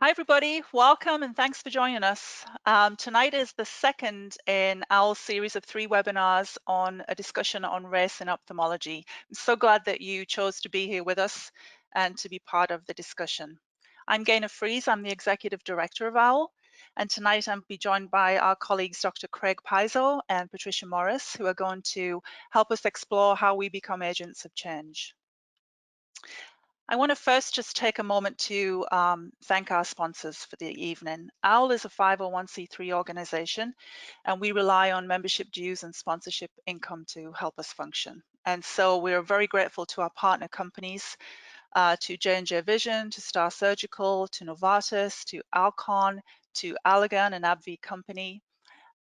Hi, everybody. Welcome and thanks for joining us. Tonight is the second in our series of 3 webinars on a discussion on race in ophthalmology. I'm so glad that you chose to be here with us and to be part of the discussion. I'm Gaynor Fries. I'm the Executive Director of OWL, and tonight I'm be joined by our colleagues Dr. Craig Piso and Patricia Morris, who are going to help us explore how we become agents of change. I want to first just take a moment to thank our sponsors for the evening. OWL is a 501c3 organization, and we rely on membership dues and sponsorship income to help us function. And so we're very grateful to our partner companies, to J&J Vision, to Star Surgical, to Novartis, to Alcon, to Allergan and AbbVie Company,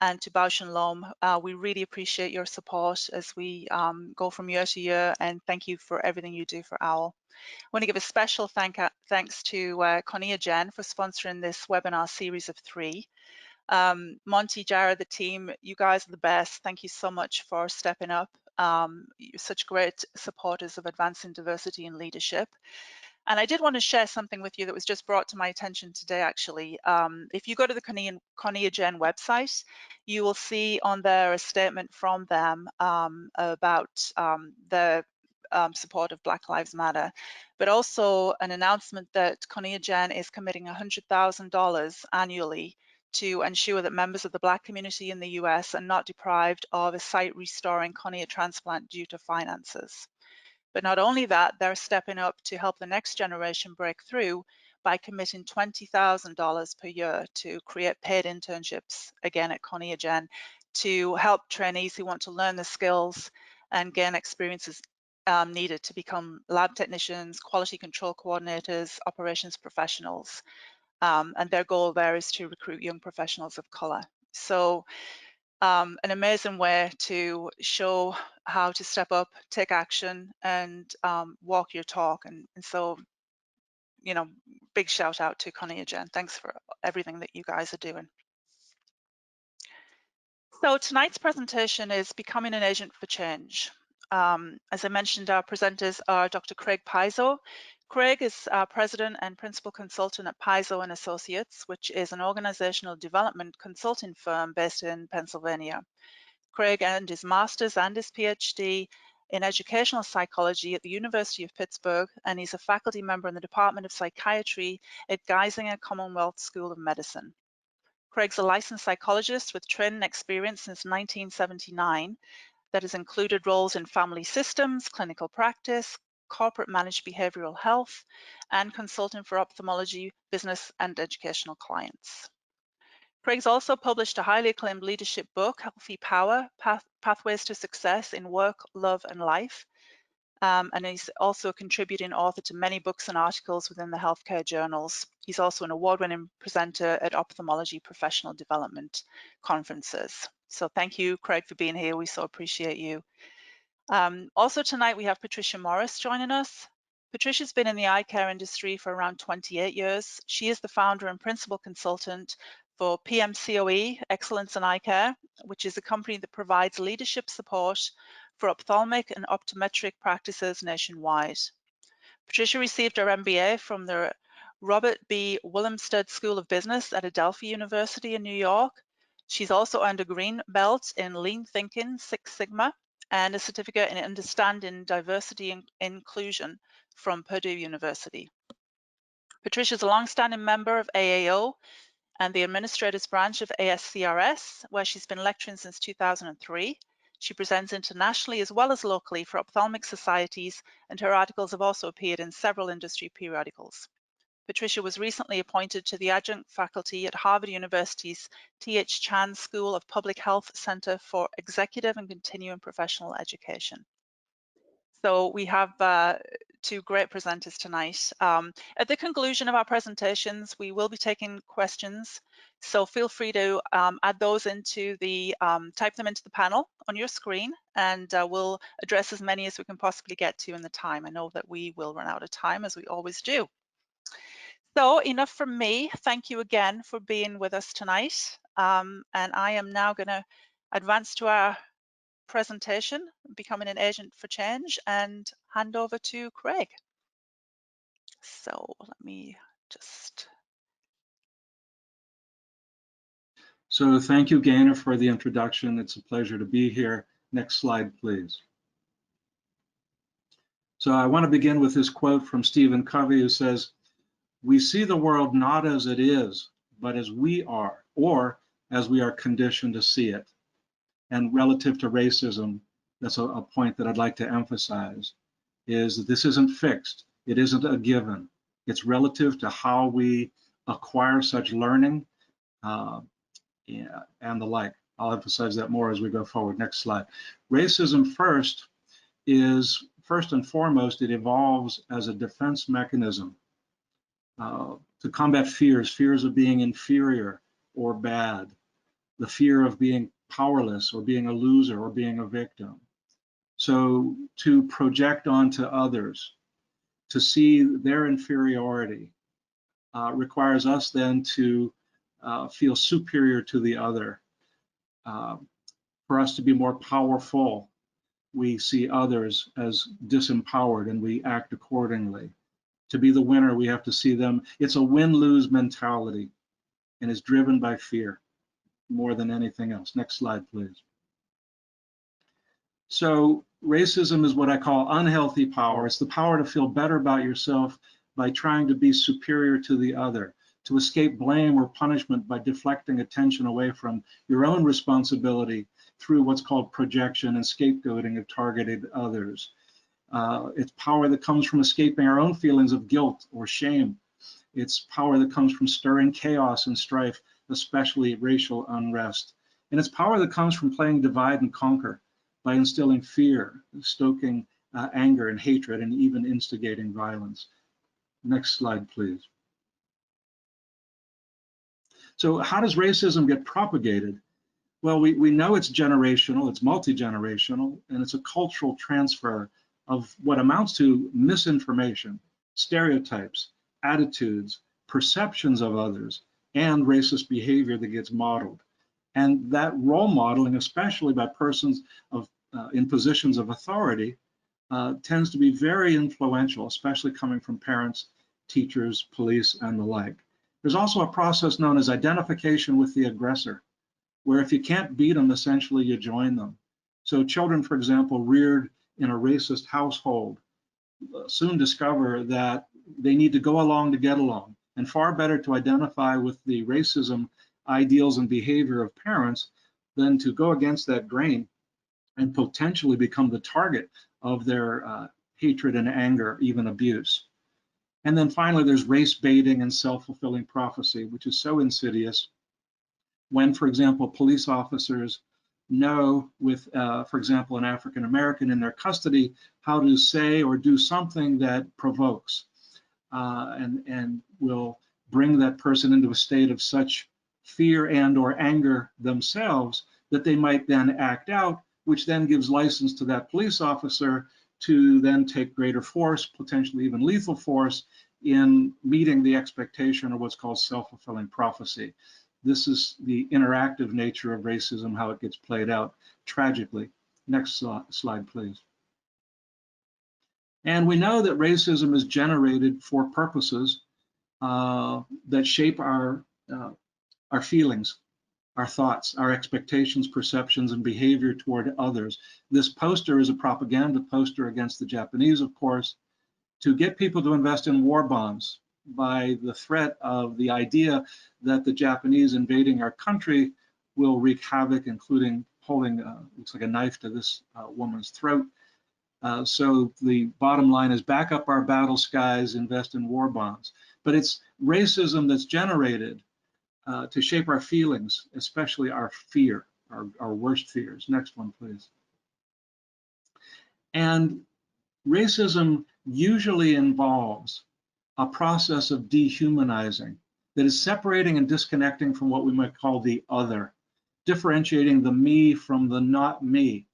and to Bausch & Lomb. We really appreciate your support as we go from year to year, and thank you for everything you do for OWL. I want to give a special thanks to Continuum for sponsoring this webinar series of 3. Monty, Jared, the team, you guys are the best. Thank you so much for stepping up. You're such great supporters of advancing diversity and leadership. And I did want to share something with you that was just brought to my attention today, actually. If you go to the Continuum website, you will see on there a statement from them about the support of Black Lives Matter, but also an announcement that Continuum is committing $100,000 annually to ensure that members of the Black community in the US are not deprived of a sight restoring cornea transplant due to finances. But not only that, they're stepping up to help the next generation break through by committing $20,000 per year to create paid internships, again at Continuum, to help trainees who want to learn the skills and gain experiences needed to become lab technicians, quality control coordinators, operations professionals. And their goal there is to recruit young professionals of color. So an amazing way to show how to step up, take action, and walk your talk. And so, you know, big shout out to Continuum. Thanks for everything that you guys are doing. So tonight's presentation is Becoming an Agent for Change. As I mentioned, our presenters are Dr. Craig Piso. Craig is President and Principal Consultant at Piso and Associates, which is an organizational development consulting firm based in Pennsylvania. Craig earned his master's and his PhD in educational psychology at the University of Pittsburgh, and he's a faculty member in the Department of Psychiatry at Geisinger Commonwealth School of Medicine. Craig's a licensed psychologist with training experience since 1979 that has included roles in family systems, clinical practice, corporate managed behavioral health, and consulting for ophthalmology, business, and educational clients. Craig's also published a highly acclaimed leadership book, Healthy Power, Pathways to Success in Work, Love, and Life. And he's also a contributing author to many books and articles within the healthcare journals. He's also an award-winning presenter at ophthalmology professional development conferences. So thank you, Craig, for being here. We so appreciate you. Also tonight, we have Patricia Morris joining us. Patricia's been in the eye care industry for around 28 years. She is the founder and principal consultant for PMCOE, Excellence in Eye Care, which is a company that provides leadership support for ophthalmic and optometric practices nationwide. Patricia received her MBA from the Robert B. Willemstad School of Business at Adelphi University in New York. She's also earned a green belt in Lean Thinking, Six Sigma, and a certificate in Understanding Diversity and Inclusion from Purdue University. Patricia is a longstanding member of AAO and the Administrators Branch of ASCRS, where she's been lecturing since 2003. She presents internationally as well as locally for ophthalmic societies, and her articles have also appeared in several industry periodicals. Patricia was recently appointed to the adjunct faculty at Harvard University's T.H. Chan School of Public Health Center for Executive and Continuing Professional Education. So we have 2 great presenters tonight. At the conclusion of our presentations, we will be taking questions. So feel free to add those into the, type them into the panel on your screen, and we'll address as many as we can possibly get to in the time. I know that we will run out of time, as we always do. So enough from me. Thank you again for being with us tonight. And I am now going to advance to our presentation, Becoming an Agent for Change, and hand over to Craig. So let me just So thank you, Gaynor, for the introduction. It's a pleasure to be here. Next slide, please. So I want to begin with this quote from Stephen Covey, who says, "We see the world not as it is, but as we are, or as we are conditioned to see it." And relative to racism, that's a point that I'd like to emphasize, is that this isn't fixed. It isn't a given. It's relative to how we acquire such learning and the like. I'll emphasize that more as we go forward. Next slide. Racism first and foremost, it evolves as a defense mechanism to combat fears of being inferior or bad, the fear of being powerless or being a loser or being a victim. So to project onto others, to see their inferiority, requires us then to feel superior to the other. For us to be more powerful, we see others as disempowered and we act accordingly. To be the winner, we have to see them. It's a win-lose mentality and is driven by fear more than anything else. Next slide, please. So racism is what I call unhealthy power. It's the power to feel better about yourself by trying to be superior to the other, to escape blame or punishment by deflecting attention away from your own responsibility through what's called projection and scapegoating of targeted others. It's power that comes from escaping our own feelings of guilt or shame. It's power that comes from stirring chaos and strife, especially racial unrest. And it's power that comes from playing divide and conquer by instilling fear, stoking anger and hatred, and even instigating violence. Next slide, please. So how does racism get propagated? Well, we know it's generational, it's multi-generational, and it's a cultural transfer of what amounts to misinformation, stereotypes, attitudes, perceptions of others, and racist behavior that gets modeled. And that role modeling, especially by persons in positions of authority, tends to be very influential, especially coming from parents, teachers, police, and the like. There's also a process known as identification with the aggressor, where if you can't beat them, essentially you join them. So children, for example, reared in a racist household soon discover that they need to go along to get along, and far better to identify with the racism ideals and behavior of parents than to go against that grain and potentially become the target of their hatred and anger, even abuse. And then finally, there's race baiting and self-fulfilling prophecy, which is so insidious. When, for example, police officers know with, for example, an African American in their custody, how to say or do something that provokes and will bring that person into a state of such fear and or anger themselves that they might then act out, which then gives license to that police officer to then take greater force, potentially even lethal force, in meeting the expectation of what's called self-fulfilling prophecy. This is the interactive nature of racism, how it gets played out tragically. Next slide, please. And we know that racism is generated for purposes that shape our feelings, our thoughts, our expectations, perceptions, and behavior toward others. This poster is a propaganda poster against the Japanese, of course, to get people to invest in war bonds by the threat of the idea that the Japanese invading our country will wreak havoc, including holding, looks like a knife to this woman's throat. So the bottom line is back up our battle skies, invest in war bonds. But it's racism that's generated to shape our feelings, especially our fear, our worst fears. Next one, please. And racism usually involves a process of dehumanizing that is separating and disconnecting from what we might call the other, differentiating the me from the not me.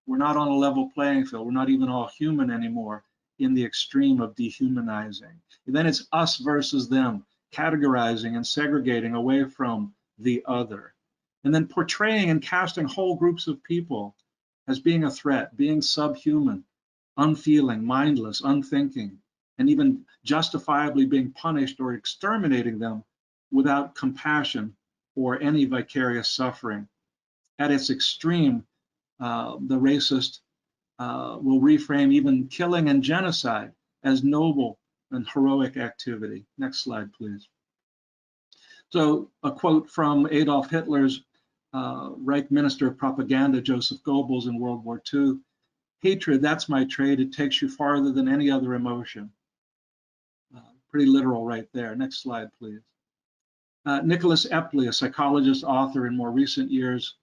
We're not on a level playing field. We're not even all human anymore in the extreme of dehumanizing. And then it's us versus them, categorizing and segregating away from the other. And then portraying and casting whole groups of people as being a threat, being subhuman, unfeeling, mindless, unthinking, and even justifiably being punished or exterminating them without compassion or any vicarious suffering. At its extreme, the racist will reframe even killing and genocide as noble and heroic activity. Next slide, please. So a quote from Adolf Hitler's Reich Minister of Propaganda, Joseph Goebbels, in World War II: "Hatred, that's my trade. It takes you farther than any other emotion." Pretty literal right there. Next slide, please. Nicholas Epley, a psychologist, author in more recent years,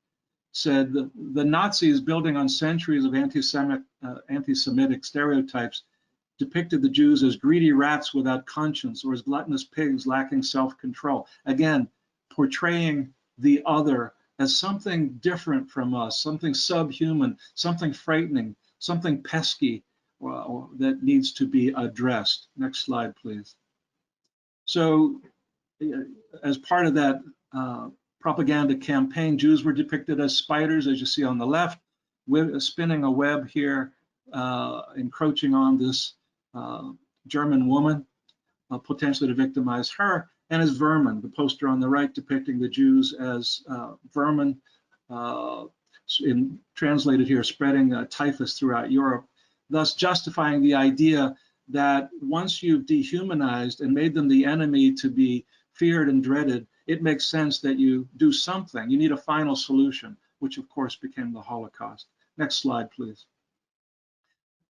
said the Nazis, building on centuries of anti-Semitic stereotypes, depicted the Jews as greedy rats without conscience, or as gluttonous pigs lacking self-control. Again, portraying the other as something different from us, something subhuman, something frightening, something pesky, or that needs to be addressed. Next slide, please. So, as part of that propaganda campaign, Jews were depicted as spiders, as you see on the left, spinning a web here, encroaching on this German woman, potentially to victimize her, and as vermin. The poster on the right depicting the Jews as vermin, translated here, spreading typhus throughout Europe, thus justifying the idea that once you've dehumanized and made them the enemy to be feared and dreaded, it makes sense that you do something. You need a final solution, which of course became the Holocaust. Next slide, please.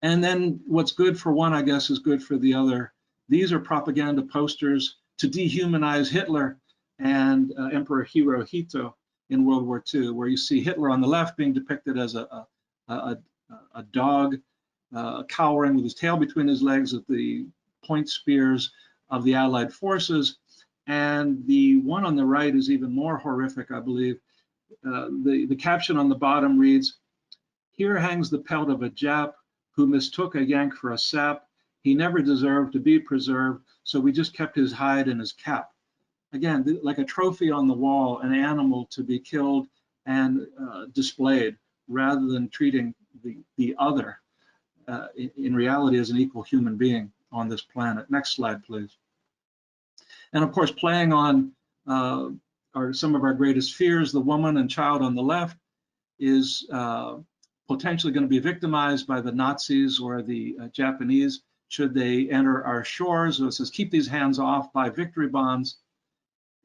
And then what's good for one, I guess, is good for the other. These are propaganda posters to dehumanize Hitler and Emperor Hirohito in World War II, where you see Hitler on the left being depicted as a dog cowering with his tail between his legs at the point spears of the Allied forces. And the one on the right is even more horrific, I believe. The caption on the bottom reads, "Here hangs the pelt of a Jap who mistook a Yank for a sap. He never deserved to be preserved, so we just kept his hide in his cap." Again, like a trophy on the wall, an animal to be killed and displayed, rather than treating the other in reality as an equal human being on this planet. Next slide, please. And of course, playing on some of our greatest fears, the woman and child on the left is potentially going to be victimized by the Nazis or the Japanese should they enter our shores. So it says, "Keep these hands off," by victory bonds.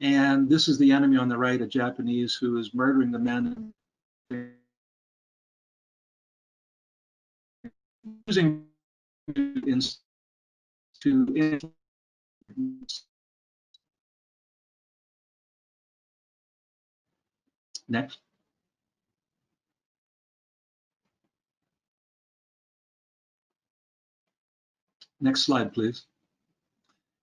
And this is the enemy on the right, a Japanese who is murdering the men, using to next. Next slide, please.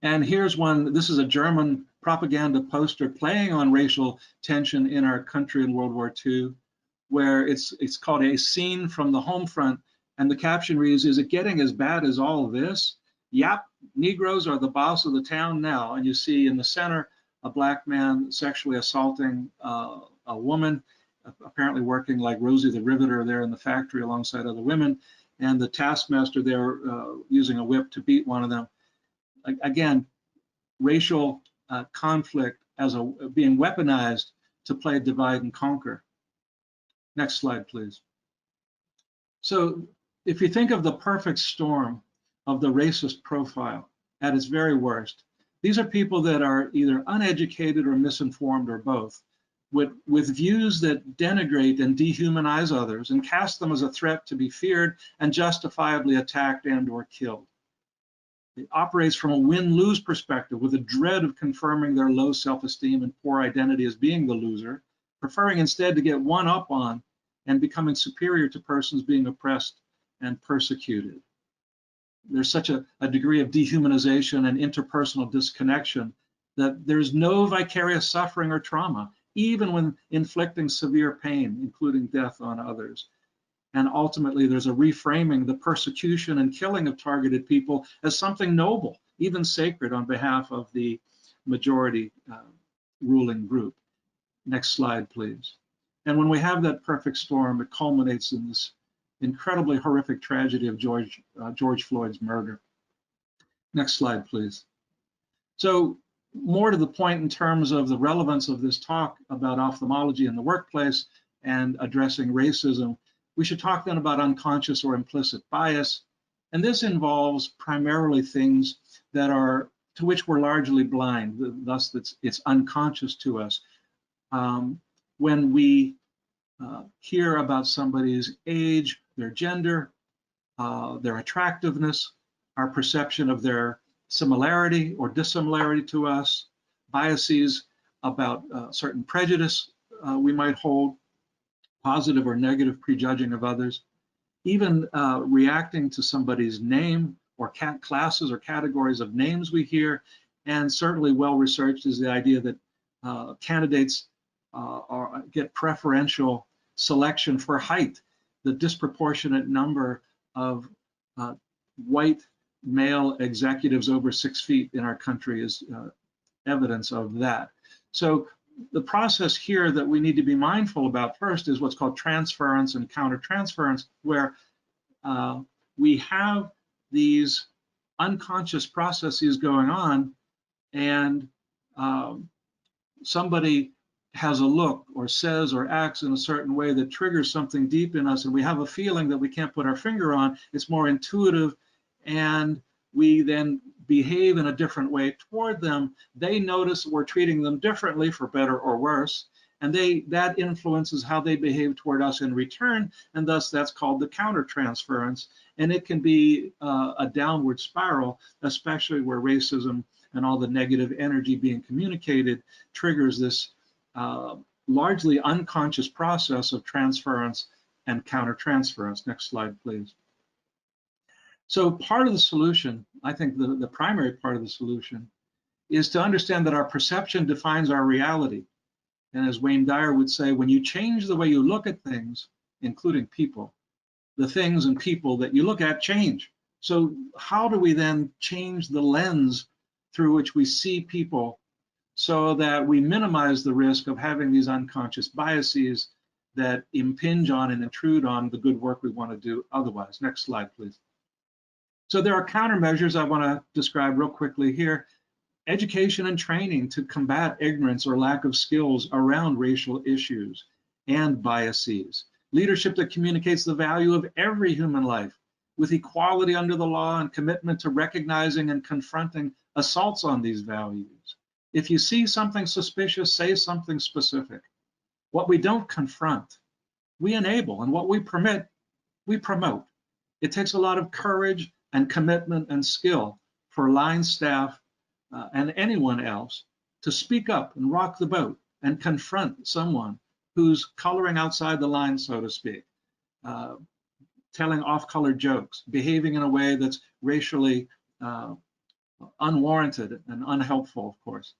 And here's one. This is a German propaganda poster playing on racial tension in our country in World War II, where it's called "A Scene from the Home Front," and the caption reads, "Is it getting as bad as all this? Yep, Negroes are the boss of the town now." And you see in the center a black man sexually assaulting a woman, apparently working like Rosie the Riveter there in the factory alongside other women, and the taskmaster there using a whip to beat one of them. Again, racial conflict as being weaponized to play divide and conquer. Next slide, please. So if you think of the perfect storm of the racist profile at its very worst, these are people that are either uneducated or misinformed or both, with views that denigrate and dehumanize others and cast them as a threat to be feared and justifiably attacked and or killed. It operates from a win-lose perspective, with a dread of confirming their low self-esteem and poor identity as being the loser, preferring instead to get one up on and becoming superior to persons being oppressed and persecuted. There's such a degree of dehumanization and interpersonal disconnection that there's no vicarious suffering or trauma, even when inflicting severe pain, including death on others. And ultimately, there's a reframing the persecution and killing of targeted people as something noble, even sacred, on behalf of the majority ruling group. Next slide, please. And when we have that perfect storm, it culminates in this incredibly horrific tragedy of George Floyd's murder. Next slide, please. So more to the point in terms of the relevance of this talk about ophthalmology in the workplace and addressing racism, we should talk then about unconscious or implicit bias. And this involves primarily things that are to which we're largely blind, thus it's unconscious to us. When we hear about somebody's age, their gender, their attractiveness, our perception of their similarity or dissimilarity to us, biases about certain prejudice we might hold, positive or negative prejudging of others, even reacting to somebody's name or classes or categories of names we hear, and certainly well researched is the idea that candidates get preferential selection for height. The disproportionate number of white male executives over 6 feet in our country is evidence of that. So the process here that we need to be mindful about first is what's called transference and countertransference, where we have these unconscious processes going on, and somebody has a look or says or acts in a certain way that triggers something deep in us, and we have a feeling that we can't put our finger on. It's more intuitive, and we then behave in a different way toward them. They notice we're treating them differently, for better or worse, and that influences how they behave toward us in return, and thus that's called the countertransference. And it can be a downward spiral, especially where racism and all the negative energy being communicated triggers this largely unconscious process of transference and countertransference. Next slide, please. So part of the solution, I think the primary part of the solution, is to understand that our perception defines our reality. And as Wayne Dyer would say, when you change the way you look at things, including people, the things and people that you look at change. So how do we then change the lens through which we see people so that we minimize the risk of having these unconscious biases that impinge on and intrude on the good work we want to do otherwise? Next slide, please. So there are countermeasures I want to describe real quickly here. Education and training to combat ignorance or lack of skills around racial issues and biases. Leadership that communicates the value of every human life with equality under the law and commitment to recognizing and confronting assaults on these values. If you see something suspicious, say something specific. What we don't confront, we enable, and what we permit, we promote. It takes a lot of courage and commitment and skill for line staff and anyone else to speak up and rock the boat and confront someone who's coloring outside the line, so to speak, telling off-color jokes, behaving in a way that's racially unwarranted and unhelpful, of course.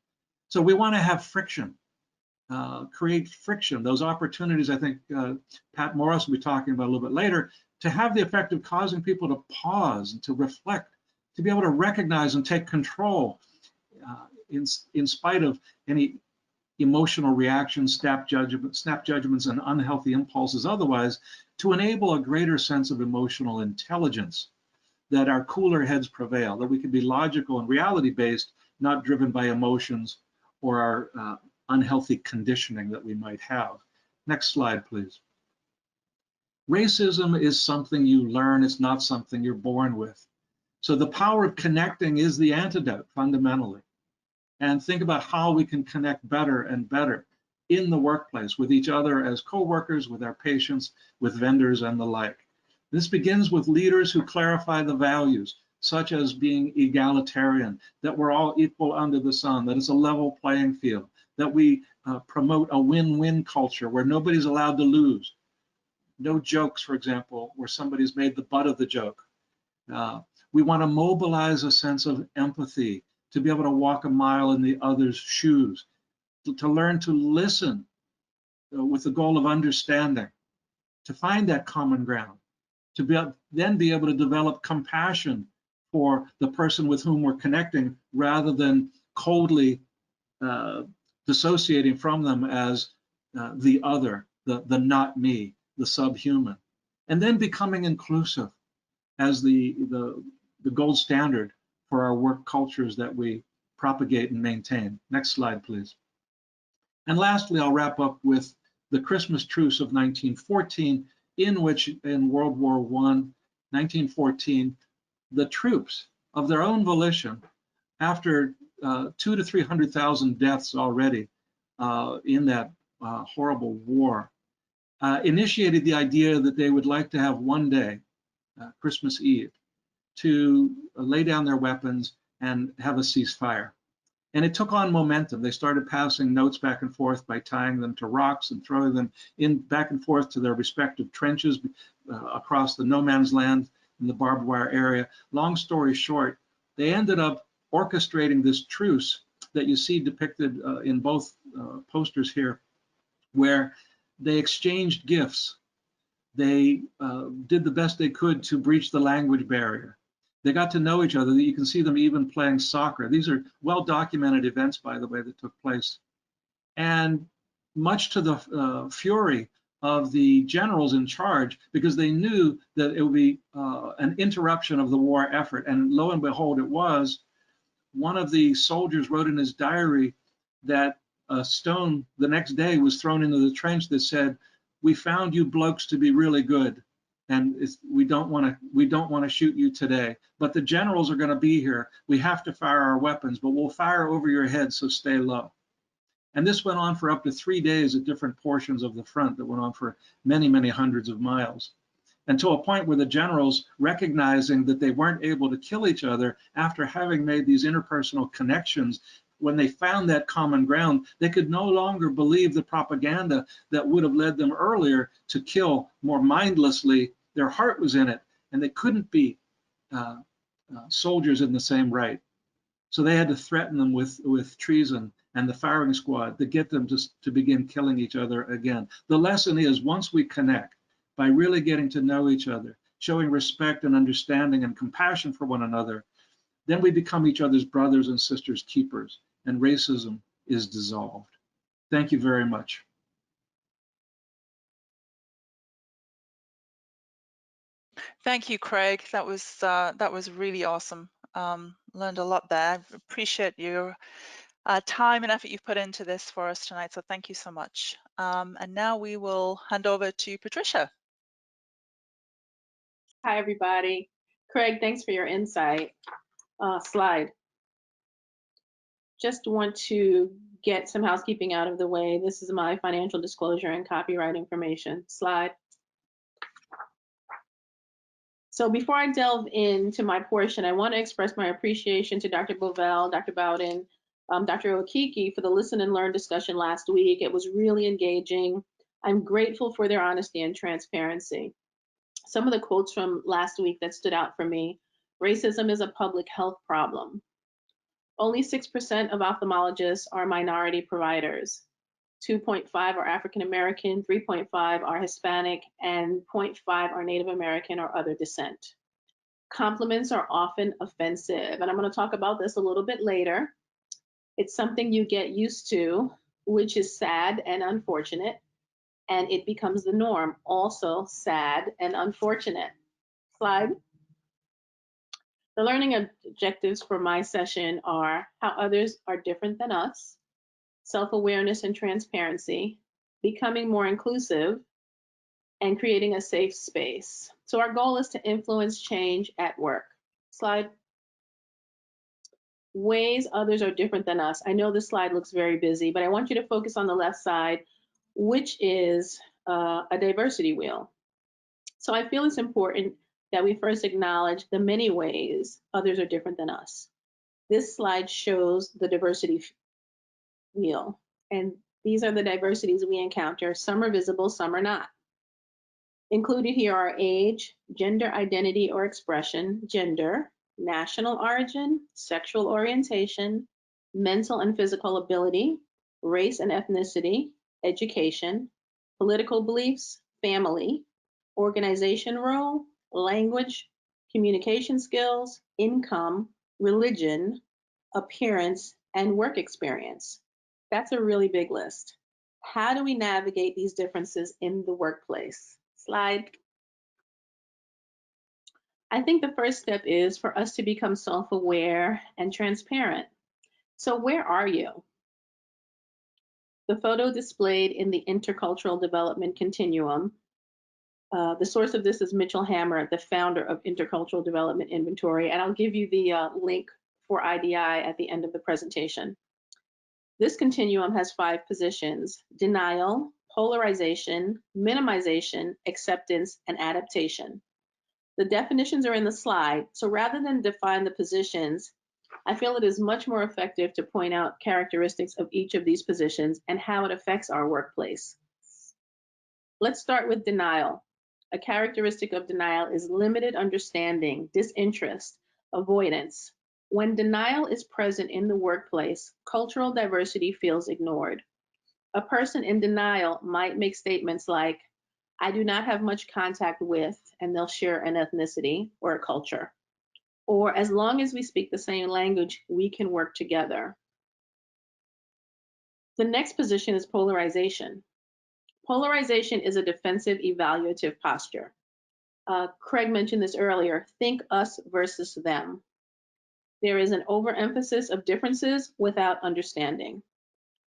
So we want to have friction, create friction, those opportunities. I think Pat Morris will be talking about a little bit later, to have the effect of causing people to pause and to reflect, to be able to recognize and take control in spite of any emotional reactions, snap judgments, and unhealthy impulses otherwise, to enable a greater sense of emotional intelligence, that our cooler heads prevail, that we can be logical and reality-based, not driven by emotions or our unhealthy conditioning that we might have. Next slide, please. Racism is something you learn, it's not something you're born with. So the power of connecting is the antidote, fundamentally. And think about how we can connect better and better in the workplace with each other as co-workers, with our patients, with vendors and the like. This begins with leaders who clarify the values, such as being egalitarian, that we're all equal under the sun, that it's a level playing field, that we promote a win-win culture where nobody's allowed to lose. No jokes, for example, where somebody's made the butt of the joke. We want to mobilize a sense of empathy, to be able to walk a mile in the other's shoes, to learn to listen with the goal of understanding, to find that common ground, to then be able to develop compassion for the person with whom we're connecting, rather than coldly dissociating from them as the other, the not me, the subhuman, and then becoming inclusive as the gold standard for our work cultures that we propagate and maintain. Next slide, please. And lastly, I'll wrap up with the Christmas truce of 1914, in which in World War I, 1914, the troops of their own volition, after 200,000 to 300,000 deaths already in that horrible war, initiated the idea that they would like to have one day, Christmas Eve, to lay down their weapons and have a ceasefire. And it took on momentum. They started passing notes back and forth by tying them to rocks and throwing them in back and forth to their respective trenches across the no man's land in the barbed wire area. Long story short, they ended up orchestrating this truce that you see depicted in both posters here, where they exchanged gifts. They did the best they could to breach the language barrier. They got to know each other. You can see them even playing soccer. These are well-documented events, by the way, that took place. And much to the fury of the generals in charge, because they knew that it would be an interruption of the war effort. And lo and behold, it was. One of the soldiers wrote in his diary that a stone the next day was thrown into the trench that said, "We found you blokes to be really good, and we don't want to shoot you today. But the generals are going to be here. We have to fire our weapons, but we'll fire over your head, so stay low." And this went on for up to 3 days at different portions of the front that went on for many, many hundreds of miles. And to a point where the generals, recognizing that they weren't able to kill each other after having made these interpersonal connections, when they found that common ground, they could no longer believe the propaganda that would have led them earlier to kill more mindlessly. Their heart was in it, and they couldn't be soldiers in the same right. So they had to threaten them with treason and the firing squad to get them to begin killing each other again. The lesson is, once we connect, by really getting to know each other, showing respect and understanding and compassion for one another, then we become each other's brothers and sisters keepers, and racism is dissolved. Thank you very much. Thank you, Craig. That was really awesome. Learned a lot there. I appreciate your time and effort you've put into this for us tonight. So thank you so much. And now we will hand over to Patricia. Hi, everybody. Craig, thanks for your insight. Slide. Just want to get some housekeeping out of the way. This is my financial disclosure and copyright information. Slide. So before I delve into my portion, I want to express my appreciation to Dr. Bluebell, Dr. Bowden, Dr. Okiki for the listen and learn discussion last week. It was really engaging. I'm grateful for their honesty and transparency. Some of the quotes from last week that stood out for me: racism is a public health problem. Only 6% of ophthalmologists are minority providers. 2.5 are African American, 3.5 are Hispanic, and 0.5 are Native American or other descent. Compliments are often offensive, and I'm going to talk about this a little bit later. It's something you get used to, which is sad and unfortunate, and it becomes the norm, also sad and unfortunate. Slide. The learning objectives for my session are how others are different than us, self-awareness and transparency, becoming more inclusive, and creating a safe space. So our goal is to influence change at work. Slide. Ways others are different than us. I know this slide looks very busy, but I want you to focus on the left side, which is a diversity wheel. So I feel it's important that we first acknowledge the many ways others are different than us. This slide shows the diversity wheel, and these are the diversities we encounter. Some are visible, some are not. Included here are age, gender identity or expression, gender, national origin, sexual orientation, mental and physical ability, race and ethnicity, education, political beliefs, family, organization role, language, communication skills, income, religion, appearance, and work experience. That's a really big list. How do we navigate these differences in the workplace? Slide. I think the first step is for us to become self-aware and transparent. So where are you? The photo displayed in the Intercultural Development Continuum. The source of this is Mitchell Hammer, the founder of Intercultural Development Inventory, and I'll give you the link for IDI at the end of the presentation. This continuum has 5 positions: denial, polarization, minimization, acceptance, and adaptation. The definitions are in the slide, so rather than define the positions, I feel it is much more effective to point out characteristics of each of these positions and how it affects our workplace. Let's start with denial. A characteristic of denial is limited understanding, disinterest, avoidance. When denial is present in the workplace, cultural diversity feels ignored. A person in denial might make statements like, I do not have much contact with, and they'll share an ethnicity or a culture. Or as long as we speak the same language, we can work together. The next position is polarization. Polarization is a defensive evaluative posture. Craig mentioned this earlier, think us versus them. There is an overemphasis of differences without understanding.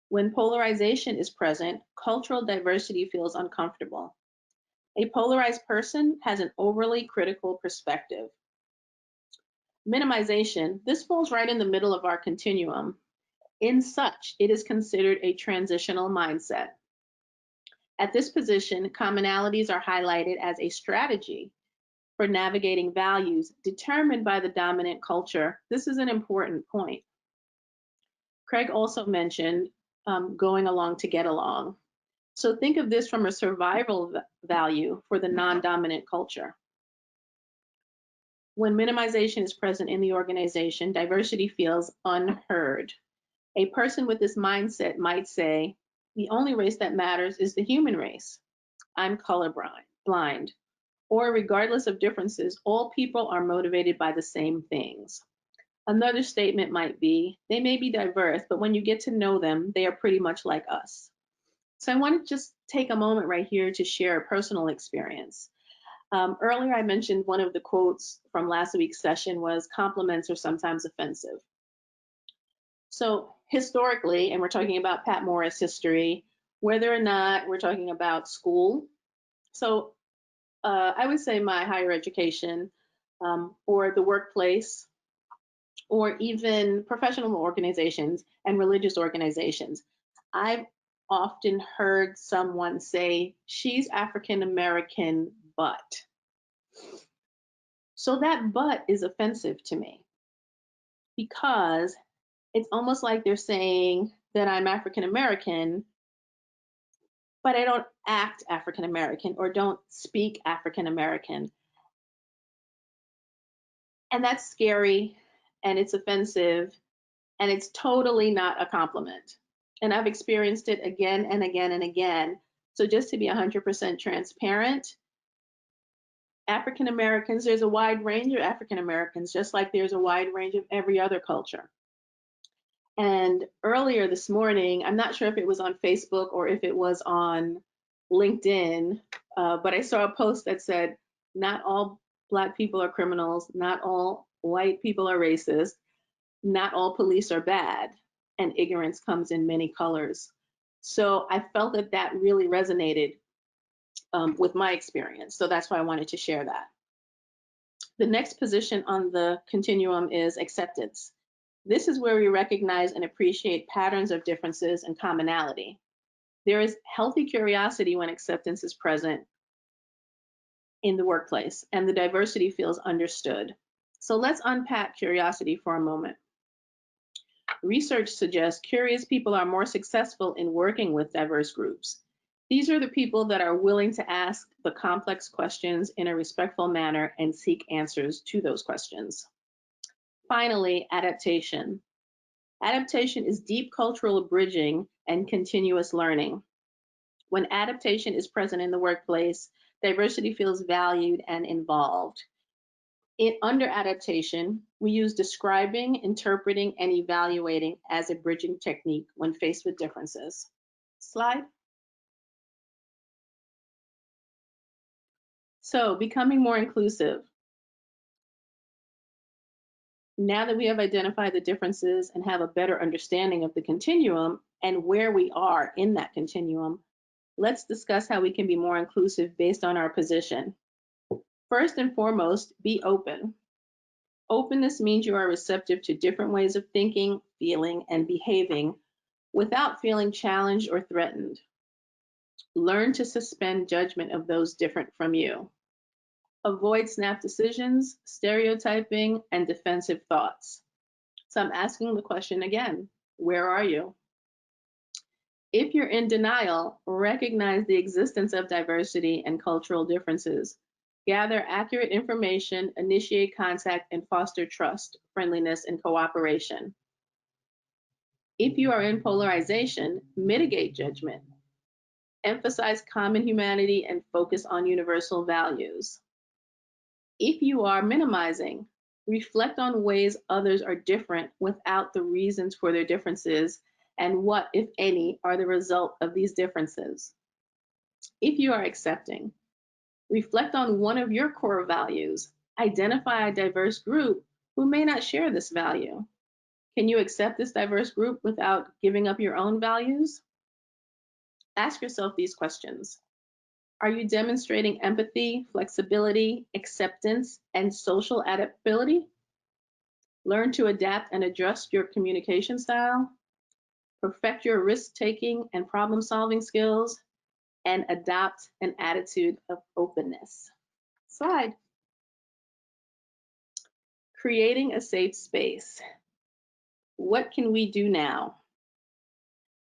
When polarization is present, cultural diversity feels uncomfortable. A polarized person has an overly critical perspective. Minimization, this falls right in the middle of our continuum. In such, it is considered a transitional mindset. At this position, commonalities are highlighted as a strategy for navigating values determined by the dominant culture. This is an important point. Craig also mentioned going along to get along. So think of this from a survival value for the non-dominant culture. When minimization is present in the organization, diversity feels unheard. A person with this mindset might say, the only race that matters is the human race. I'm colorblind. Or regardless of differences, all people are motivated by the same things. Another statement might be, they may be diverse, but when you get to know them, they are pretty much like us. So I want to just take a moment right here to share a personal experience. Earlier, I mentioned one of the quotes from last week's session was, compliments are sometimes offensive. So historically, and we're talking about Pat Morris history, whether or not we're talking about school, so I would say my higher education or the workplace, or even professional organizations and religious organizations, I've often heard someone say, she's African American, but. So that but is offensive to me because it's almost like they're saying that I'm African American, but I don't act African American or don't speak African American. And that's scary and it's offensive and it's totally not a compliment. And I've experienced it again and again and again. So just to be 100% transparent, African Americans, there's a wide range of African Americans, just like there's a wide range of every other culture. And earlier this morning, I'm not sure if it was on Facebook or if it was on LinkedIn, but I saw a post that said, not all Black people are criminals, not all white people are racist, not all police are bad, and ignorance comes in many colors. So I felt that that really resonated with my experience. So that's why I wanted to share that. The next position on the continuum is acceptance. This is where we recognize and appreciate patterns of differences and commonality. There is healthy curiosity when acceptance is present in the workplace and the diversity feels understood. So let's unpack curiosity for a moment. Research suggests curious people are more successful in working with diverse groups. These are the people that are willing to ask the complex questions in a respectful manner and seek answers to those questions. Finally, adaptation. Adaptation is deep cultural bridging and continuous learning. When adaptation is present in the workplace, diversity feels valued and involved. Under adaptation, we use describing, interpreting, and evaluating as a bridging technique when faced with differences. Slide. So, becoming more inclusive. Now that we have identified the differences and have a better understanding of the continuum and where we are in that continuum, let's discuss how we can be more inclusive based on our position. First and foremost, be open. Openness means you are receptive to different ways of thinking, feeling, and behaving without feeling challenged or threatened. Learn to suspend judgment of those different from you. Avoid snap decisions, stereotyping, and defensive thoughts. So I'm asking the question again, where are you? If you're in denial, recognize the existence of diversity and cultural differences. Gather accurate information, initiate contact, and foster trust, friendliness, and cooperation. If you are in polarization, mitigate judgment. Emphasize common humanity and focus on universal values. If you are minimizing, reflect on ways others are different without the reasons for their differences and what, if any, are the result of these differences. If you are accepting, reflect on one of your core values. Identify a diverse group who may not share this value. Can you accept this diverse group without giving up your own values? Ask yourself these questions. Are you demonstrating empathy, flexibility, acceptance, and social adaptability? Learn to adapt and adjust your communication style. Perfect your risk-taking and problem-solving skills, and adopt an attitude of openness. Slide. Creating a safe space. What can we do now?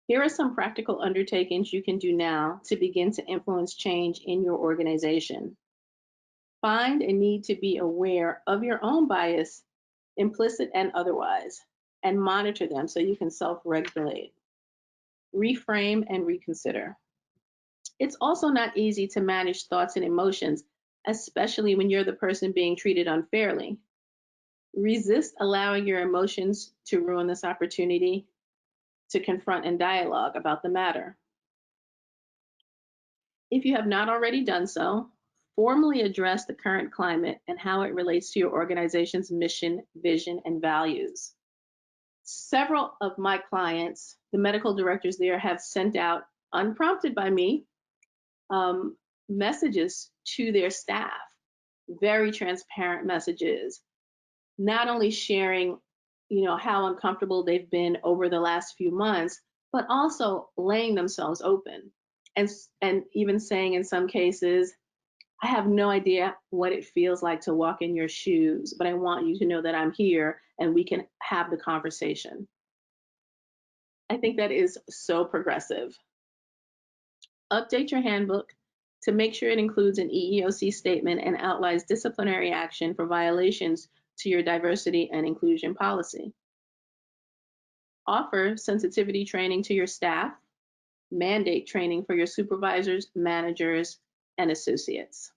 Here are some practical undertakings you can do now to begin to influence change in your organization. Find a need to be aware of your own bias, implicit and otherwise, and monitor them so you can self-regulate. Reframe and reconsider. It's also not easy to manage thoughts and emotions, especially when you're the person being treated unfairly. Resist allowing your emotions to ruin this opportunity to confront and dialogue about the matter. If you have not already done so, formally address the current climate and how it relates to your organization's mission, vision, and values. Several of my clients, the medical directors there, have sent out, unprompted by me, messages to their staff, very transparent messages, not only sharing, how uncomfortable they've been over the last few months, but also laying themselves open and even saying in some cases, I have no idea what it feels like to walk in your shoes, but I want you to know that I'm here and we can have the conversation. I think that is so progressive. Update your handbook to make sure it includes an EEOC statement and outlines disciplinary action for violations to your diversity and inclusion policy. Offer sensitivity training to your staff. Mandate training for your supervisors, managers, and associates.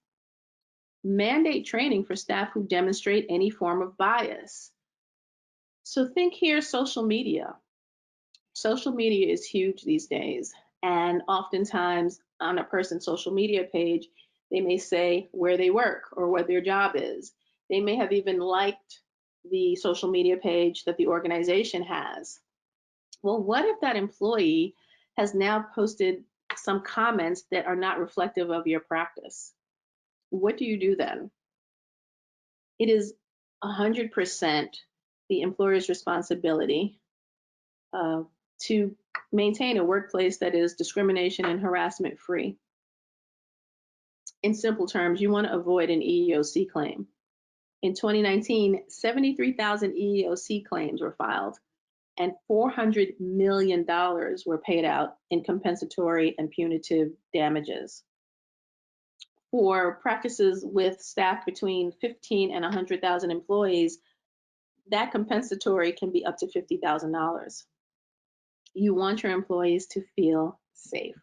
Mandate training for staff who demonstrate any form of bias. So think here, social media. Social media is huge these days, and oftentimes on a person's social media page, they may say where they work or what their job is. They may have even liked the social media page that the organization has. Well, what if that employee has now posted some comments that are not reflective of your practice? What do you do then? It is 100% the employer's responsibility to maintain a workplace that is discrimination and harassment free. In simple terms, you want to avoid an EEOC claim. In 2019, 73,000 EEOC claims were filed, and $400 million were paid out in compensatory and punitive damages. For practices with staff between 15 and 100,000 employees, that compensatory can be up to $50,000. You want your employees to feel safe.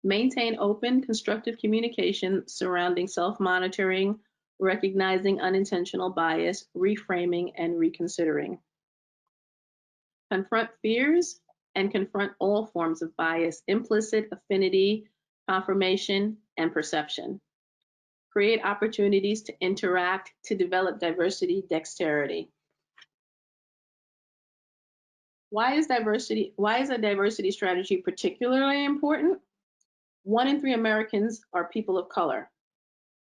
Maintain open, constructive communication surrounding self-monitoring, recognizing unintentional bias, reframing, and reconsidering. Confront fears and confront all forms of bias, implicit, affinity, confirmation, and perception. create opportunities to interact, to develop diversity dexterity. Why is a diversity strategy particularly important? 1 in 3 Americans are people of color.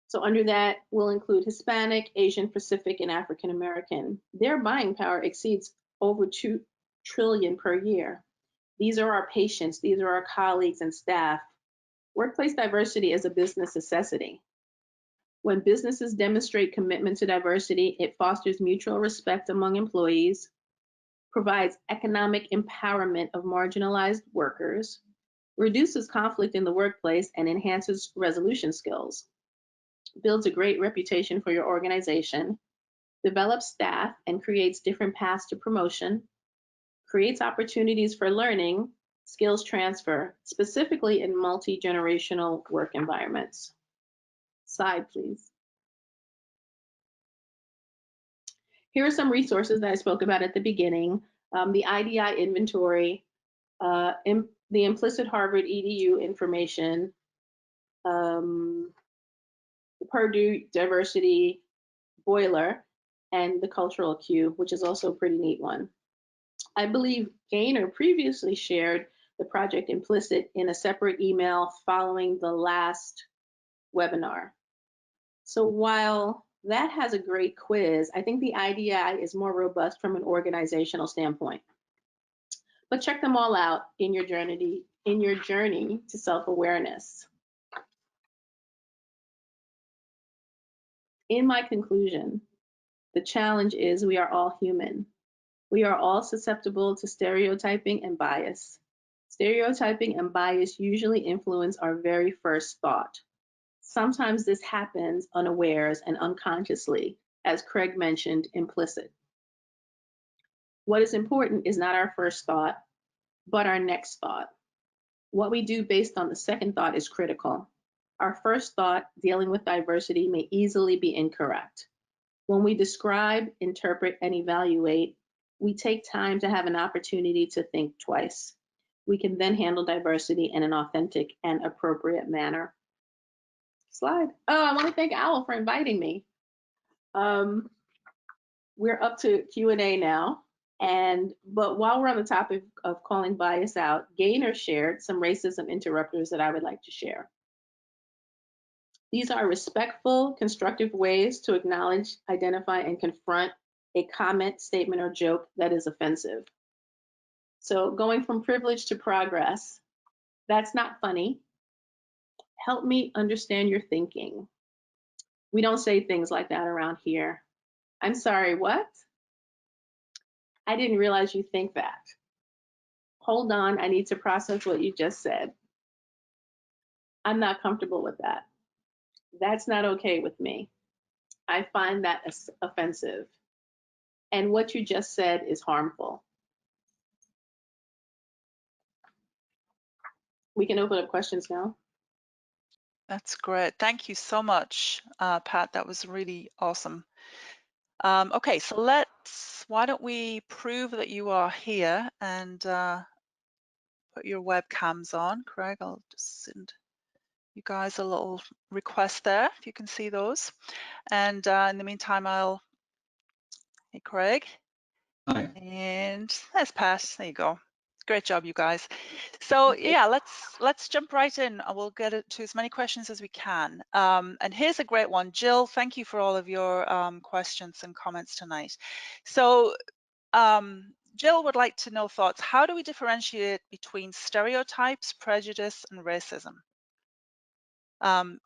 So under that will include Hispanic, Asian, Pacific, and African American. Their buying power exceeds over $2 trillion per year. These are our patients, these are our colleagues and staff. Workplace diversity is a business necessity. When businesses demonstrate commitment to diversity, it fosters mutual respect among employees, provides economic empowerment of marginalized workers, reduces conflict in the workplace, and enhances resolution skills, builds a great reputation for your organization, develops staff and creates different paths to promotion, creates opportunities for learning, skills transfer, specifically in multi-generational work environments. Slide, please. Here are some resources that I spoke about at the beginning. The IDI inventory, the implicit Harvard EDU information, the Purdue diversity boiler, and the cultural queue, which is also a pretty neat one. I believe Gaynor previously shared the project implicit in a separate email following the last webinar. So while that has a great quiz, I think the IDI is more robust from an organizational standpoint. But check them all out in your journey to self-awareness. In my conclusion, the challenge is we are all human. We are all susceptible to stereotyping and bias. Stereotyping and bias usually influence our very first thought. Sometimes this happens unawares and unconsciously, as Craig mentioned, implicit. What is important is not our first thought, but our next thought. What we do based on the second thought is critical. Our first thought, dealing with diversity, may easily be incorrect. When we describe, interpret, and evaluate, we take time to have an opportunity to think twice. We can then handle diversity in an authentic and appropriate manner. Slide. Oh, I want to thank Owl for inviting me. We're up to Q&A now. But while we're on the topic of calling bias out, Gaynor shared some racism interrupters that I would like to share. These are respectful, constructive ways to acknowledge, identify, and confront a comment, statement, or joke that is offensive. So going from privilege to progress, that's not funny. Help me understand your thinking. We don't say things like that around here. I'm sorry, what? I didn't realize you think that. Hold on, I need to process what you just said. I'm not comfortable with that. That's not okay with me. I find that offensive. And what you just said is harmful. We can open up questions now. That's great. Thank you so much, Pat. That was really awesome. Okay, so why don't we prove that you are here and put your webcams on. Craig, I'll just send you guys a little request there, if you can see those. And in the meantime, hey, Craig. Hi. And there's Pat. There you go. Great job, you guys. So yeah, let's jump right in. We'll get to as many questions as we can. And here's a great one. Jill, thank you for all of your questions and comments tonight. So Jill would like to know thoughts. How do we differentiate between stereotypes, prejudice, and racism? And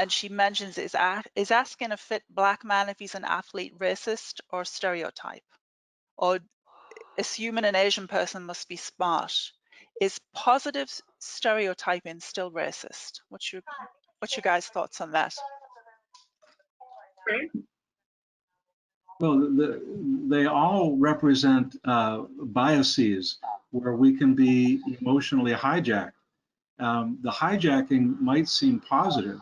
she mentions is asking a fit black man if he's an athlete racist or stereotype? Or assuming an Asian person must be smart. Is positive stereotyping still racist? What's your guys' thoughts on that? Well, they all represent biases where we can be emotionally hijacked. The hijacking might seem positive,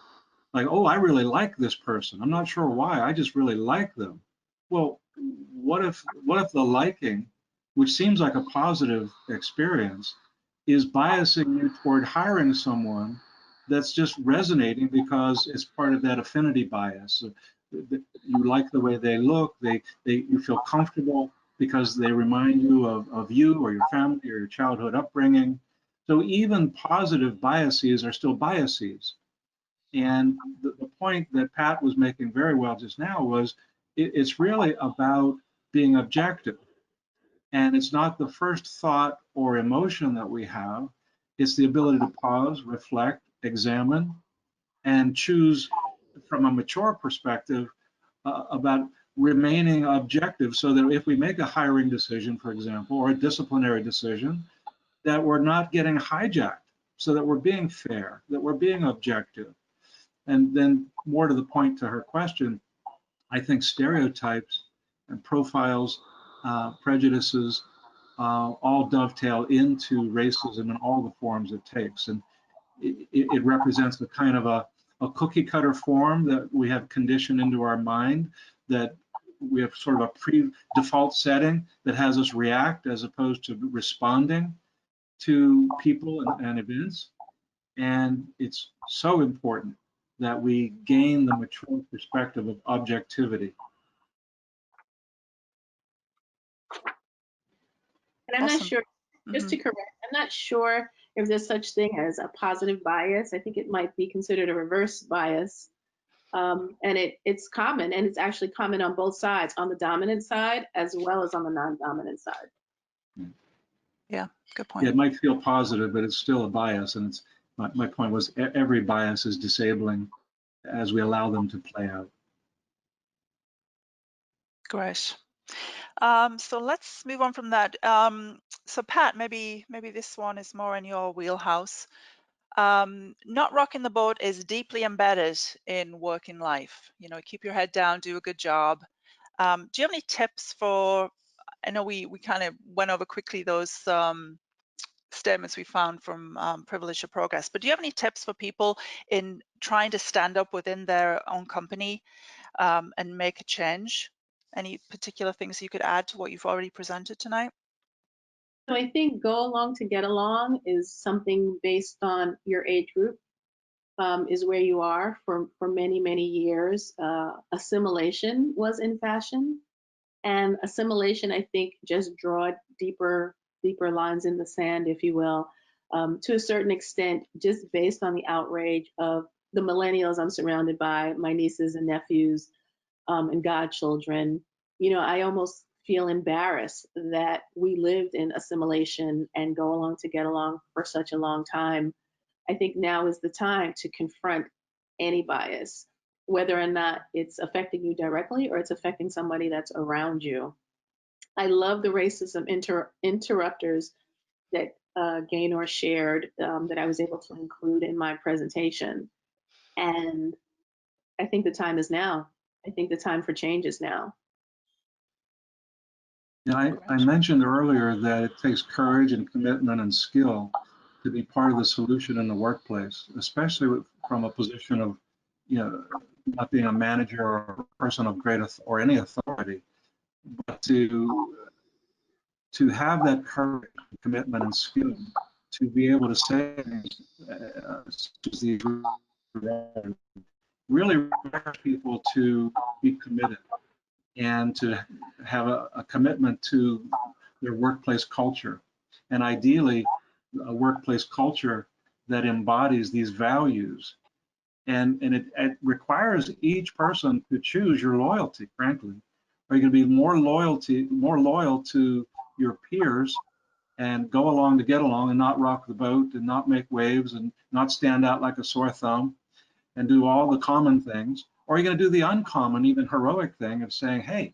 like, oh, I really like this person. I'm not sure why, I just really like them. Well, what if the liking, which seems like a positive experience, is biasing you toward hiring someone that's just resonating because it's part of that affinity bias. You like the way they look, you feel comfortable because they remind you of you or your family or your childhood upbringing. So even positive biases are still biases. And the point that Pat was making very well just now was it's really about being objective. And it's not the first thought or emotion that we have, it's the ability to pause, reflect, examine, and choose from a mature perspective about remaining objective so that if we make a hiring decision, for example, or a disciplinary decision, that we're not getting hijacked, so that we're being fair, that we're being objective. And then more to the point to her question, I think stereotypes and profiles, prejudices, all dovetail into racism in all the forms it takes. And it represents a kind of a cookie cutter form that we have conditioned into our mind, that we have sort of a pre-default setting that has us react as opposed to responding to people and events. And it's so important that we gain the mature perspective of objectivity. And I'm Awesome. not sure, just to correct, I'm not sure if there's such thing as a positive bias. I think it might be considered a reverse bias. And it's common, and it's actually common on both sides, on the dominant side as well as on the non-dominant side. Yeah, good point. Yeah, it might feel positive, but it's still a bias. And it's my point was every bias is disabling as we allow them to play out. Great. So let's move on from that. So Pat, maybe this one is more in your wheelhouse. Not rocking the boat is deeply embedded in working life. You know, keep your head down, do a good job. Do you have any tips for? I know we kind of went over quickly those statements we found from Privilege to Progress, but do you have any tips for people in trying to stand up within their own company and make a change? Any particular things you could add to what you've already presented tonight? So I think go along to get along is something based on your age group, is where you are for many, many years. Assimilation was in fashion, and assimilation, I think, just draw deeper lines in the sand, if you will, to a certain extent, just based on the outrage of the millennials I'm surrounded by, my nieces and nephews, and godchildren. You know, I almost feel embarrassed that we lived in assimilation and go along to get along for such a long time. I think now is the time to confront any bias, whether or not it's affecting you directly or it's affecting somebody that's around you. I love the racism interrupters that Gaynor shared, that I was able to include in my presentation. And I think the time is now. I think the time for change is now. Yeah, I mentioned earlier that it takes courage and commitment and skill to be part of the solution in the workplace, especially from a position of, you know, not being a manager or a person of great or any authority, but to have that courage, commitment, and skill to be able to say really require people to be committed and to have a commitment to their workplace culture, and ideally a workplace culture that embodies these values. And it requires each person to choose your loyalty, frankly. Are you going to be more loyal to your peers and go along to get along and not rock the boat and not make waves and not stand out like a sore thumb and do all the common things? Or are you going to do the uncommon, even heroic thing of saying, hey,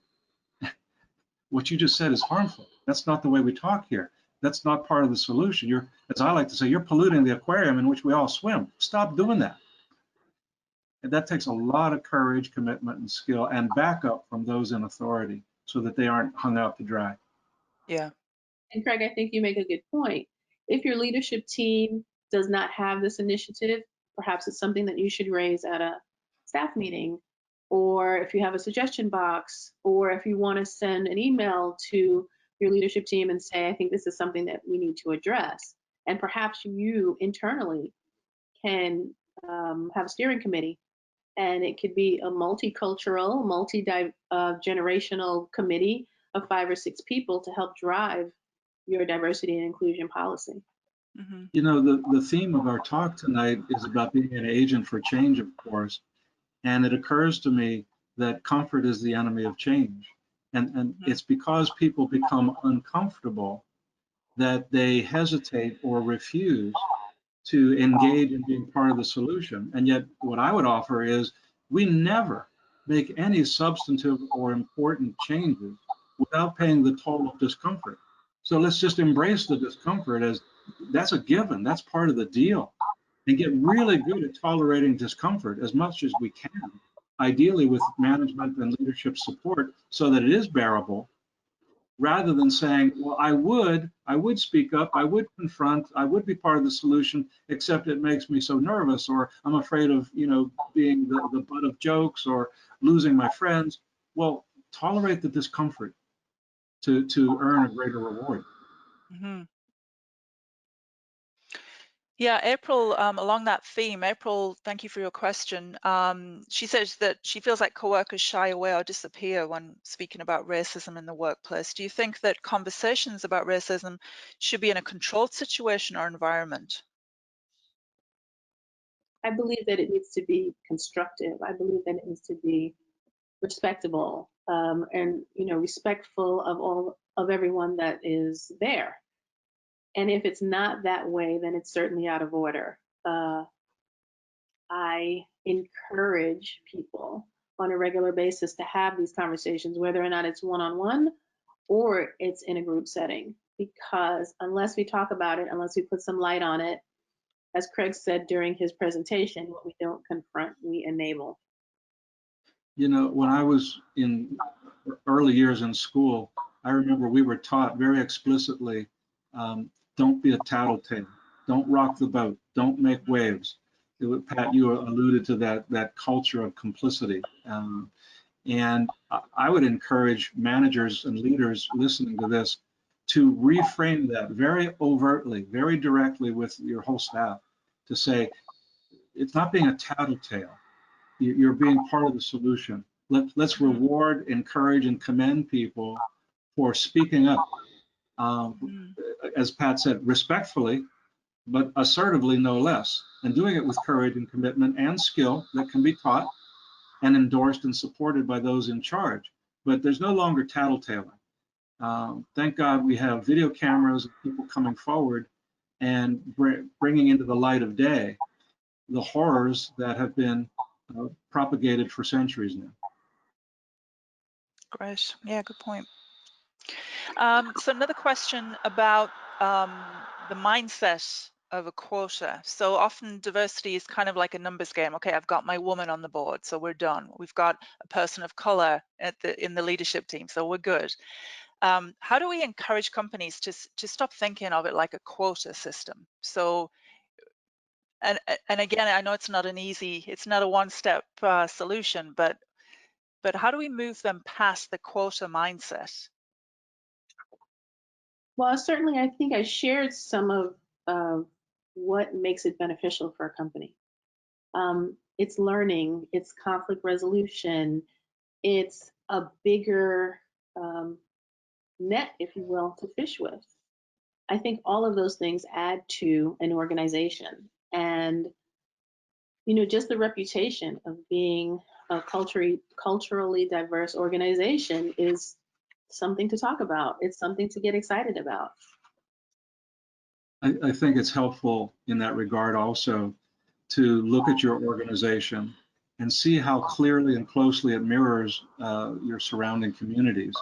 what you just said is harmful. That's not the way we talk here. That's not part of the solution. You're, as I like to say, you're polluting the aquarium in which we all swim. Stop doing that. And that takes a lot of courage, commitment, and skill, and backup from those in authority so that they aren't hung out to dry. Yeah. And Craig, I think you make a good point. If your leadership team does not have this initiative, perhaps it's something that you should raise at a staff meeting, or if you have a suggestion box, or if you want to send an email to your leadership team and say, I think this is something that we need to address. And perhaps you internally can have a steering committee, and it could be a multicultural, multi-generational committee of 5 or 6 people to help drive your diversity and inclusion policy. Mm-hmm. You know, the theme of our talk tonight is about being an agent for change, of course. And it occurs to me that comfort is the enemy of change. And it's because people become uncomfortable that they hesitate or refuse to engage in being part of the solution. And yet what I would offer is we never make any substantive or important changes without paying the toll of discomfort. So let's just embrace the discomfort as that's a given, that's part of the deal, and get really good at tolerating discomfort as much as we can, ideally with management and leadership support so that it is bearable, rather than saying, well, I would speak up, I would confront, I would be part of the solution, except it makes me so nervous, or I'm afraid of, you know, being the butt of jokes or losing my friends. Well, tolerate the discomfort to earn a greater reward. Mm-hmm. Yeah, April, along that theme, April, thank you for your question. She says that she feels like coworkers shy away or disappear when speaking about racism in the workplace. Do you think that conversations about racism should be in a controlled situation or environment? I believe that it needs to be constructive. I believe that it needs to be respectable, and respectful of everyone that is there. And if it's not that way, then it's certainly out of order. I encourage people on a regular basis to have these conversations, whether or not it's one-on-one or it's in a group setting, because unless we talk about it, unless we put some light on it, as Craig said during his presentation, what we don't confront, we enable. You know, when I was in early years in school, I remember we were taught very explicitly, don't be a tattletale, don't rock the boat, don't make waves. Pat, you alluded to that culture of complicity. And I would encourage managers and leaders listening to this to reframe that very overtly, very directly with your whole staff, to say, it's not being a tattletale. You're being part of the solution. Let's reward, encourage, and commend people for speaking up. As Pat said, respectfully, but assertively no less, and doing it with courage and commitment and skill that can be taught and endorsed and supported by those in charge. But there's no longer tattletaling. Thank God we have video cameras and people coming forward and bringing into the light of day the horrors that have been propagated for centuries now. Great. Yeah, good point. So another question about the mindset of a quota. So often diversity is kind of like a numbers game. Okay, I've got my woman on the board, so we're done. We've got a person of color in the leadership team, so we're good. How do we encourage companies to stop thinking of it like a quota system? So, and again, I know it's not a one-step solution, but how do we move them past the quota mindset? Well, certainly, I think I shared some of what makes it beneficial for a company. It's learning, it's conflict resolution, it's a bigger net, if you will, to fish with. I think all of those things add to an organization. And, just the reputation of being a culturally diverse organization is something to talk about. It's something to get excited about. I think it's helpful in that regard also to look at your organization and see how clearly and closely it mirrors your surrounding communities.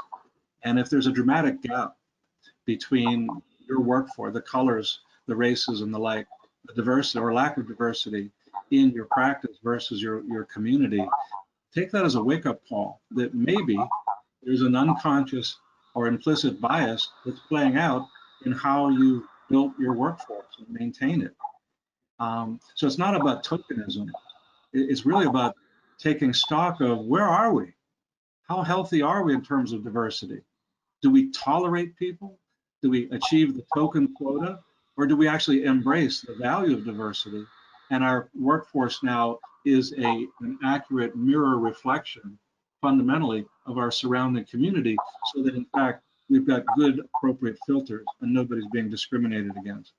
And if there's a dramatic gap between your workforce, the colors, the races and the like, the diversity or lack of diversity in your practice versus your community, take that as a wake-up call that maybe there's an unconscious or implicit bias that's playing out in how you built your workforce and maintain it. So it's not about tokenism. It's really about taking stock of where are we? How healthy are we in terms of diversity? Do we tolerate people? Do we achieve the token quota? Or do we actually embrace the value of diversity And our workforce now is an accurate mirror reflection, fundamentally, of our surrounding community, so that in fact, we've got good, appropriate filters and nobody's being discriminated against.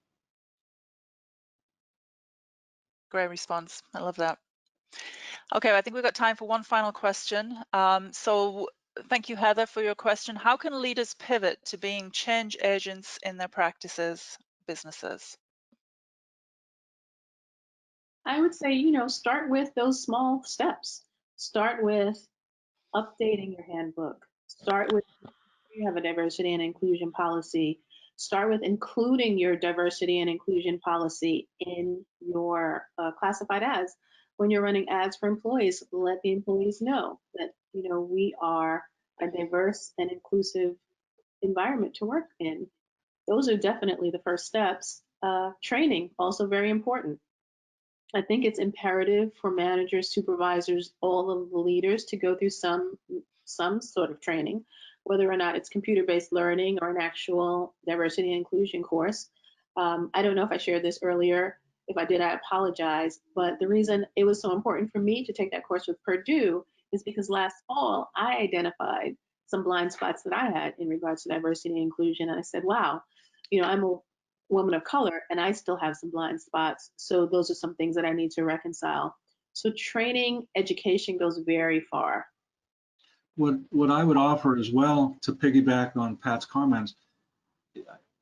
Great response. I love that. Okay, I think we've got time for one final question. So thank you, Heather, for your question. How can leaders pivot to being change agents in their practices, businesses? I would say, start with those small steps. Start with updating your handbook. Start with, you have a diversity and inclusion policy. Start with including your diversity and inclusion policy in your classified ads. When you're running ads for employees, let the employees know that, we are a diverse and inclusive environment to work in. Those are definitely the first steps. Training, also very important. I think it's imperative for managers, supervisors, all of the leaders to go through some sort of training, whether or not it's computer-based learning or an actual diversity and inclusion course. I don't know if I shared this earlier. If I did, I apologize. But the reason it was so important for me to take that course with Purdue is because last fall I identified some blind spots that I had in regards to diversity and inclusion. And I said, wow, I'm a woman of color and I still have some blind spots. So those are some things that I need to reconcile. So training, education goes very far. What I would offer as well, to piggyback on Pat's comments,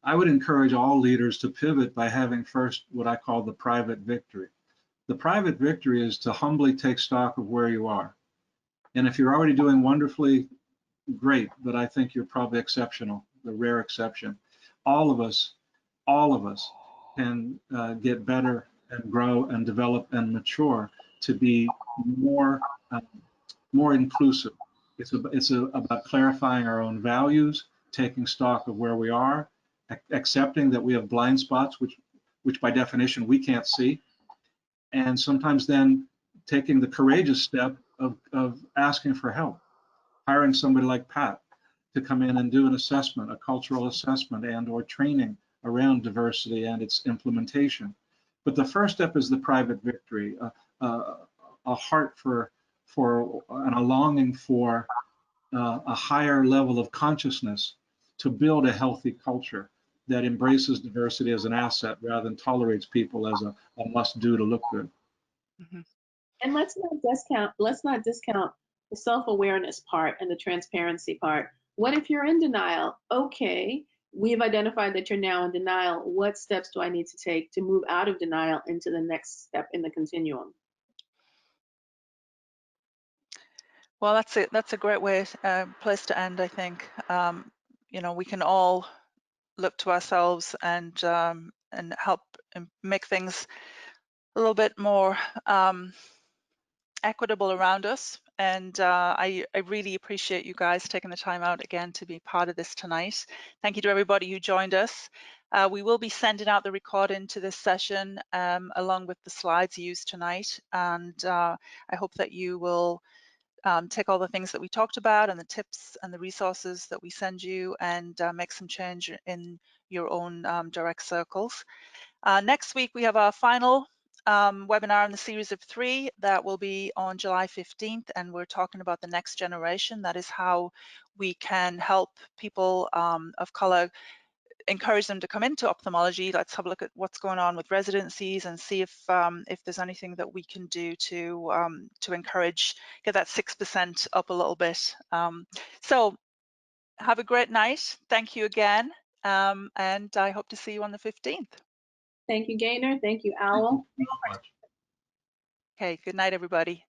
I would encourage all leaders to pivot by having first what I call the private victory. The private victory is to humbly take stock of where you are. And if you're already doing wonderfully, great, but I think you're probably exceptional, the rare exception. All of us can get better and grow and develop and mature to be more inclusive. It's about clarifying our own values, taking stock of where we are, accepting that we have blind spots, which by definition we can't see, and sometimes then taking the courageous step of asking for help, hiring somebody like Pat to come in and do an assessment, a cultural assessment and/or training around diversity and its implementation. But the first step is the private victory, a heart for and a longing for a higher level of consciousness to build a healthy culture that embraces diversity as an asset rather than tolerates people as a must-do to look good. Mm-hmm. And let's not discount the self-awareness part and the transparency part. What if you're in denial? Okay, we've identified that you're now in denial. What steps do I need to take to move out of denial into the next step in the continuum? Well, that's a great place to end, I think. We can all look to ourselves and help make things a little bit more equitable around us. And I really appreciate you guys taking the time out again to be part of this tonight. Thank you to everybody who joined us. We will be sending out the recording to this session along with the slides used tonight. And I hope that you will take all the things that we talked about and the tips and the resources that we send you and make some change in your own direct circles. Next week, we have our final webinar in the series of 3 that will be on July 15th, and we're talking about the next generation. That is how we can help people of color, encourage them to come into ophthalmology. Let's have a look at what's going on with residencies and see if there's anything that we can do to encourage, get that 6% up a little bit. So have a great night. Thank you again. And I hope to see you on the 15th. Thank you, Gaynor. Thank you, Owl. Thank you so much. Okay, good night, everybody.